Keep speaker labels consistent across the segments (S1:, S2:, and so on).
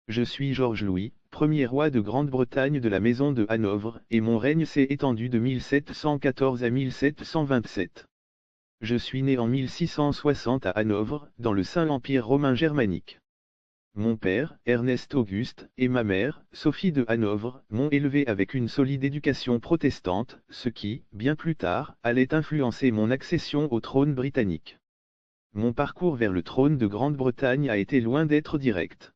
S1: Je suis Georges Louis, premier roi de Grande-Bretagne de la maison de Hanovre, et mon règne s'est étendu de 1714 à 1727. Je suis né en 1660 à Hanovre, dans le Saint-Empire romain germanique. Mon père, Ernest Auguste, et ma mère, Sophie de Hanovre, m'ont élevé avec une solide éducation protestante, ce qui, bien plus tard, allait influencer mon accession au trône britannique. Mon parcours vers le trône de Grande-Bretagne a été loin d'être direct.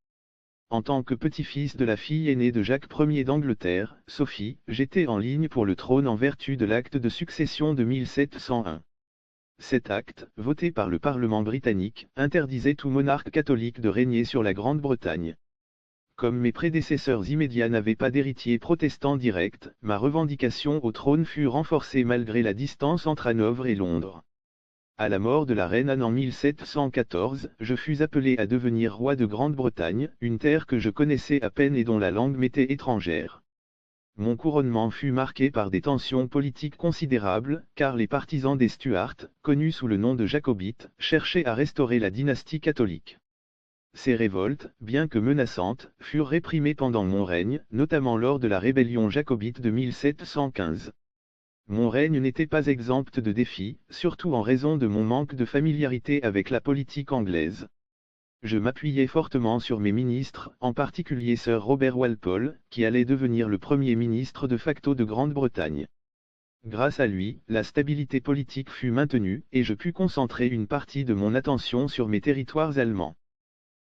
S1: En tant que petit-fils de la fille aînée de Jacques Ier d'Angleterre, Sophie, j'étais en ligne pour le trône en vertu de l'acte de succession de 1701. Cet acte, voté par le Parlement britannique, interdisait tout monarque catholique de régner sur la Grande-Bretagne. Comme mes prédécesseurs immédiats n'avaient pas d'héritier protestant direct, ma revendication au trône fut renforcée malgré la distance entre Hanovre et Londres. À la mort de la reine Anne en 1714, je fus appelé à devenir roi de Grande-Bretagne, une terre que je connaissais à peine et dont la langue m'était étrangère. Mon couronnement fut marqué par des tensions politiques considérables, car les partisans des Stuarts, connus sous le nom de Jacobites, cherchaient à restaurer la dynastie catholique. Ces révoltes, bien que menaçantes, furent réprimées pendant mon règne, notamment lors de la rébellion jacobite de 1715. Mon règne n'était pas exempt de défis, surtout en raison de mon manque de familiarité avec la politique anglaise. Je m'appuyais fortement sur mes ministres, en particulier Sir Robert Walpole, qui allait devenir le premier ministre de facto de Grande-Bretagne. Grâce à lui, la stabilité politique fut maintenue, et je pus concentrer une partie de mon attention sur mes territoires allemands.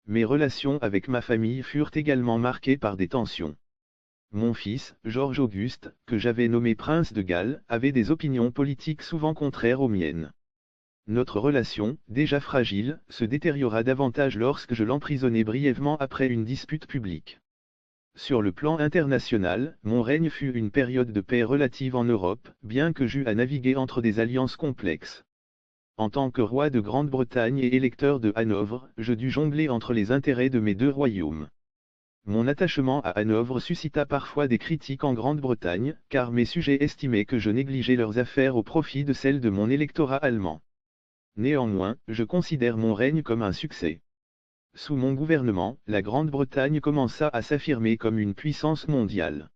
S1: Mes relations avec ma famille furent également marquées par des tensions. Mon fils, Georges Auguste, que j'avais nommé prince de Galles, avait des opinions politiques souvent contraires aux miennes. Notre relation, déjà fragile, se détériora davantage lorsque je l'emprisonnai brièvement après une dispute publique. Sur le plan international, mon règne fut une période de paix relative en Europe, bien que j'eus à naviguer entre des alliances complexes. En tant que roi de Grande-Bretagne et électeur de Hanovre, je dus jongler entre les intérêts de mes deux royaumes. Mon attachement à Hanovre suscita parfois des critiques en Grande-Bretagne, car mes sujets estimaient que je négligeais leurs affaires au profit de celles de mon électorat allemand. Néanmoins, je considère mon règne comme un succès. Sous mon gouvernement, la Grande-Bretagne commença à s'affirmer comme une puissance mondiale.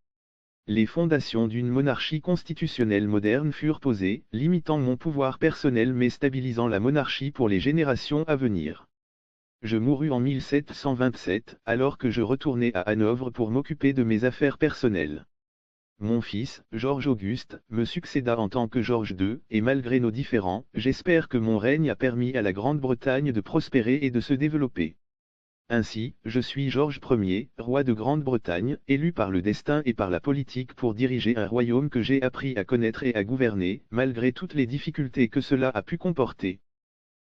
S1: Les fondations d'une monarchie constitutionnelle moderne furent posées, limitant mon pouvoir personnel mais stabilisant la monarchie pour les générations à venir. Je mourus en 1727, alors que je retournais à Hanovre pour m'occuper de mes affaires personnelles. Mon fils, Georges Auguste, me succéda en tant que Georges II, et malgré nos différends, j'espère que mon règne a permis à la Grande-Bretagne de prospérer et de se développer. Ainsi, je suis Georges Ier, roi de Grande-Bretagne, élu par le destin et par la politique pour diriger un royaume que j'ai appris à connaître et à gouverner, malgré toutes les difficultés que cela a pu comporter.